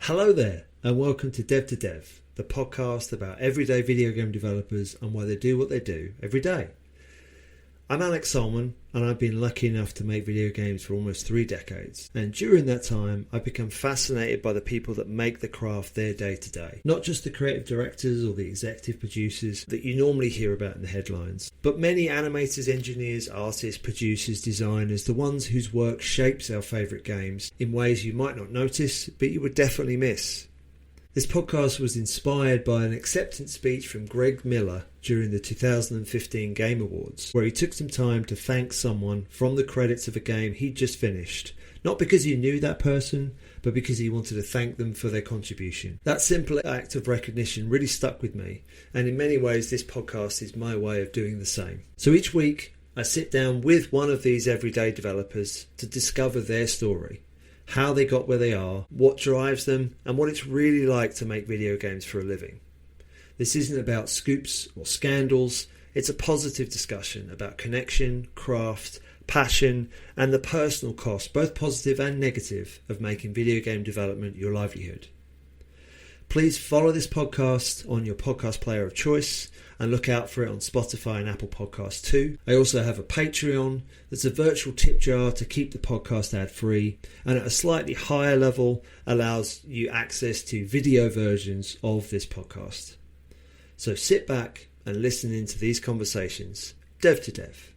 Hello there, and welcome to Dev, the podcast about everyday video game developers and why they do what they do every day. I'm Alex Sulman, and I've been lucky enough to make video games for almost 3 decades. And during that time, I've become fascinated by the people that make the craft their day to day. Not just the creative directors or the executive producers that you normally hear about in the headlines, but many animators, engineers, artists, producers, designers, the ones whose work shapes our favourite games in ways you might not notice, but you would definitely miss. This podcast was inspired by an acceptance speech from Greg Miller during the 2015 Game Awards, where he took some time to thank someone from the credits of a game he'd just finished, not because he knew that person, but because he wanted to thank them for their contribution. That simple act of recognition really stuck with me, and in many ways this podcast is my way of doing the same. So each week I sit down with one of these everyday developers to discover their story. How they got where they are, what drives them, and what it's really like to make video games for a living. This isn't about scoops or scandals, it's a positive discussion about connection, craft, passion, and the personal cost, both positive and negative, of making video game development your livelihood. Please follow this podcast on your podcast player of choice and look out for it on Spotify and Apple Podcasts too. I also have a Patreon that's a virtual tip jar to keep the podcast ad-free, and at a slightly higher level allows you access to video versions of this podcast. So sit back and listen into these conversations, dev to dev.